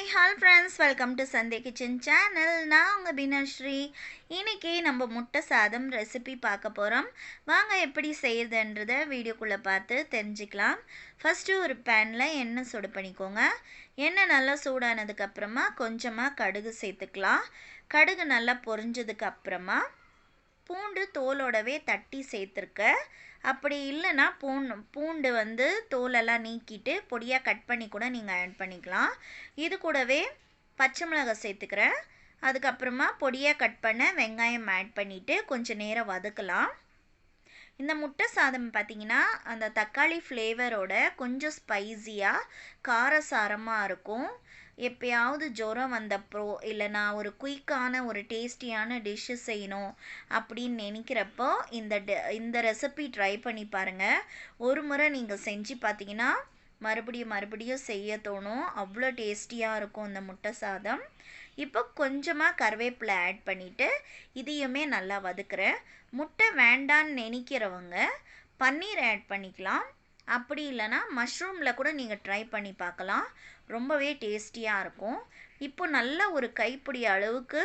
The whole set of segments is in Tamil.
Hi all friends, welcome to சந்தே கிச்சன் சேனல். நான் உங்கள் பீனாஸ்ரீ. இன்றைக்கி நம்ம முட்டை சாதம் ரெசிபி பார்க்க போகிறோம். வாங்க எப்படி செய்யுதுன்றதை வீடியோக்குள்ளே பார்த்து தெரிஞ்சுக்கலாம். ஃபஸ்ட்டு ஒரு பேனில் எண்ணெய் சூடு பண்ணிக்கோங்க. எண்ணெய் நல்லா சூடானதுக்கப்புறமா கொஞ்சமாக கடுகு சேர்த்துக்கலாம். கடுகு நல்லா பொரிஞ்சதுக்கப்புறமா பூண்டு தோலோடவே தட்டி சேர்த்துருக்க. அப்படி இல்லைன்னா பூண்டு வந்து தோலெல்லாம் நீக்கிட்டு பொடியாக கட் பண்ணி கூட நீங்கள் ஆட் பண்ணிக்கலாம். இது கூடவே பச்சை மிளகாய் சேர்த்துக்கிறேன். அதுக்கப்புறமா பொடியாக கட் பண்ண வெங்காயம் ஆட் பண்ணிவிட்டு கொஞ்சம் நேரம் வதக்கலாம். இந்த முட்டை சாதம் பார்த்திங்கன்னா அந்த தக்காளி ஃப்ளேவரோட கொஞ்சம் ஸ்பைஸியாக காரசாரமாக இருக்கும். எப்பயாவது ஜுரம் வந்தப்போ இல்லை நான் ஒரு குயிக்கான ஒரு டேஸ்டியான டிஷ்ஷு செய்யணும் அப்படின்னு நினைக்கிறப்போ இந்த ரெசிபி ட்ரை பண்ணி பாருங்கள். ஒரு முறை நீங்கள் செஞ்சு பார்த்தீங்கன்னா மறுபடியும் செய்ய தோணும். அவ்வளோ டேஸ்டியாக இருக்கும் இந்த முட்டை சாதம். இப்போ கொஞ்சமாக கருவேப்பிலை ஆட் பண்ணிவிட்டு இதையுமே நல்லா வதக்குறேன். முட்டை வேண்டான்னு நினைக்கிறவங்க பன்னீர் ஆட் பண்ணிக்கலாம். அப்படி இல்லைன்னா மஷ்ரூமில் கூட நீங்கள் ட்ரை பண்ணி பார்க்கலாம். ரொம்பவே டேஸ்டியாக இருக்கும். இப்போ நல்ல ஒரு கைப்பிடி அளவுக்கு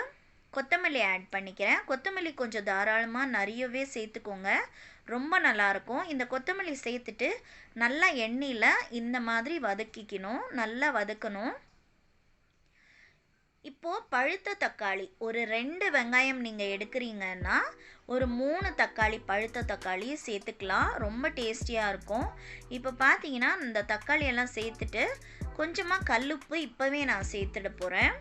கொத்தமல்லி ஆட் பண்ணிக்கிறேன். கொத்தமல்லி கொஞ்சம் தாராளமாக நிறையவே சேர்த்துக்கோங்க, ரொம்ப நல்லாயிருக்கும். இந்த கொத்தமல்லி சேர்த்துட்டு நல்லா எண்ணெயில் இந்த மாதிரி வதக்கிக்கணும், நல்லா வதக்கணும். இப்போது பழுத்த தக்காளி ஒரு 2 வெங்காயம் நீங்கள் எடுக்கிறீங்கன்னா ஒரு 3 தக்காளி பழுத்த தக்காளி சேர்த்துக்கலாம். ரொம்ப டேஸ்டியாக இருக்கும். இப்போ பார்த்தீங்கன்னா இந்த தக்காளியெல்லாம் சேர்த்துட்டு கொஞ்சமாக கல்லுப்பு இப்போவே நான் சேர்த்துட போகிறேன்.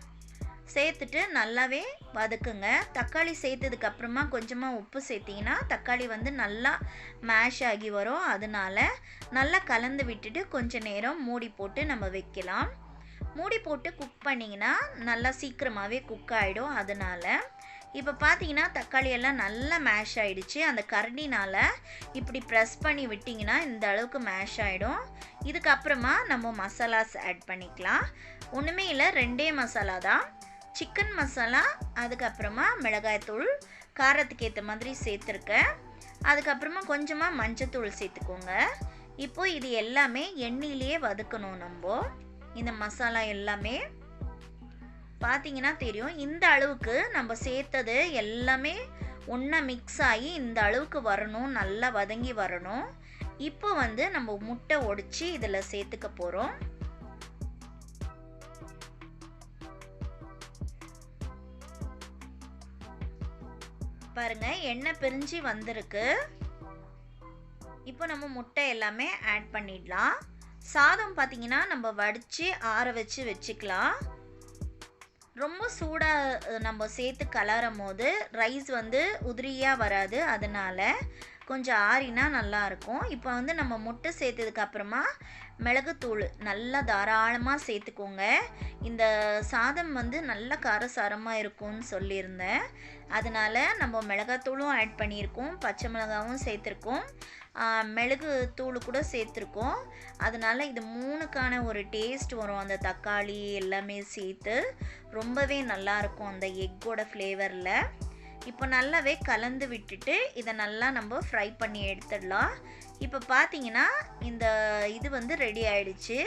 சேர்த்துட்டு நல்லாவே வதக்குங்க. தக்காளி சேர்த்ததுக்கப்புறமா கொஞ்சமாக உப்பு சேர்த்திங்கன்னா தக்காளி வந்து நல்லா மேஷ் ஆகி வரும். அதனால நல்லா கலந்து விட்டுட்டு கொஞ்சம் நேரம் மூடி போட்டு நம்ம வைக்கலாம். மூடி போட்டு குக் பண்ணிங்கன்னா நல்லா சீக்கிரமாகவே குக் ஆகிடும். அதனால் இப்போ பார்த்தீங்கன்னா தக்காளி எல்லாம் நல்லா மேஷ் ஆகிடுச்சு. அந்த கரண்டினால் இப்படி ப்ரெஸ் பண்ணி விட்டிங்கன்னா இந்த அளவுக்கு மேஷ் ஆகிடும். இதுக்கப்புறமா நம்ம மசாலாஸ் ஆட் பண்ணிக்கலாம். ஒன்றுமே இல்லை, 2 மசாலா தான். சிக்கன் மசாலா, அதுக்கப்புறமா மிளகாய்த்தூள் காரத்துக்கு ஏற்ற மாதிரி சேர்த்துருக்கேன். அதுக்கப்புறமா கொஞ்சமாக மஞ்சத்தூள் சேர்த்துக்கோங்க. இப்போது இது எல்லாமே எண்ணெயிலேயே வதக்கணும். நம்ம இந்த மசாலா எல்லாமே பார்த்தீங்கன்னா தெரியும். இந்த அளவுக்கு நம்ம சேர்த்தது எல்லாமே ஒன்றா மிக்ஸ் ஆகி இந்த அளவுக்கு வரணும், நல்லா வதங்கி வரணும். இப்போ வந்து நம்ம முட்டை உடைச்சி இதில் சேர்த்துக்க போகிறோம். பாருங்க, எண்ணெய் பிரிஞ்சு வந்திருக்கு. இப்போ நம்ம முட்டை எல்லாமே ஆட் பண்ணிடலாம். சாதம் பார்த்திங்கன்னா நம்ம வடித்து ஆற வச்சுக்கலாம். ரொம்ப சூடாக நம்ம சேர்த்து கலரும் போது ரைஸ் வந்து உதிரியாக வராது. அதனால் கொஞ்சம் ஆறினா நல்லாயிருக்கும். இப்போ வந்து நம்ம முட்டை சேர்த்ததுக்கப்புறமா மிளகுத்தூள் நல்லா தாராளமாக சேர்த்துக்கோங்க. இந்த சாதம் வந்து நல்ல காரசாரமாக இருக்கும்னு சொல்லியிருந்தேன். அதனால் நம்ம மிளகாத்தூளும் ஆட் பண்ணியிருக்கோம், பச்சை மிளகாவும் சேர்த்துருக்கோம், மிளகு தூள் கூட சேர்த்துருக்கோம். அதனால் இது 3க்கான ஒரு டேஸ்ட் வரும். அந்த தக்காளி எல்லாமே சேர்த்து ரொம்பவே நல்லாயிருக்கும் அந்த எக்கோட ஃப்ளேவரில். இப்போ நல்லாவே கலந்து விட்டுட்டு இதை நல்லா நம்ம ஃப்ரை பண்ணி எடுத்துடலாம். இப்போ பார்த்தீங்கன்னா இந்த இது வந்து ரெடி ஆயிடுச்சு.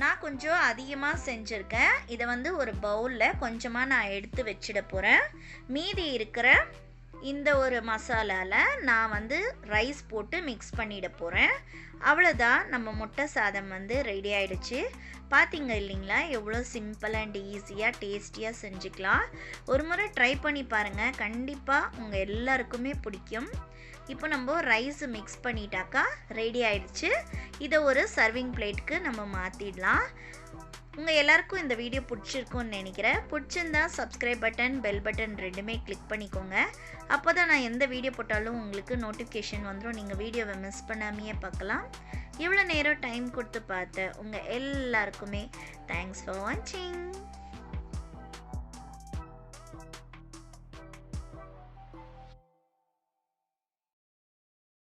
நான் கொஞ்சம் அதிகமாக செஞ்சுருக்கேன். இதை வந்து ஒரு பவுலில் கொஞ்சமாக நான் எடுத்து வச்சிட போகிறேன். மீதி இருக்கிற இந்த ஒரு மசாலாவில் நான் வந்து ரைஸ் போட்டு மிக்ஸ் பண்ணிட போகிறேன். அவ்வளோதான், நம்ம முட்டை சாதம் வந்து ரெடி ஆகிடுச்சு. பார்த்தீங்க இல்லைங்களா, எவ்வளோ சிம்பிள் அண்ட் ஈஸியாக டேஸ்டியாக செஞ்சுக்கலாம். ஒரு முறை ட்ரை பண்ணி பாருங்கள், கண்டிப்பாக உங்கள் எல்லாருக்குமே பிடிக்கும். இப்போ நம்ம ரைஸ் மிக்ஸ் பண்ணிட்டாக்கா ரெடி ஆகிடுச்சு. இதை ஒரு சர்விங் பிளேட்டுக்கு நம்ம மாற்றிடலாம். உங்கள் எல்லாருக்கும் இந்த வீடியோ பிடிச்சிருக்குன்னு நினைக்கிறேன். பிடிச்சிருந்தா சப்ஸ்கிரைப் பட்டன், பெல் பட்டன் ரெண்டுமே கிளிக் பண்ணிக்கோங்க. அப்போ தான் நான் எந்த வீடியோ போட்டாலும் உங்களுக்கு நோட்டிஃபிகேஷன் வந்துடும். நீங்கள் வீடியோவை மிஸ் பண்ணாமையே பார்க்கலாம். இவ்வளோ நேரம் டைம் கொடுத்து பார்த்த உங்கள் எல்லாருக்குமே தேங்க்ஸ் ஃபார் வாட்சிங்.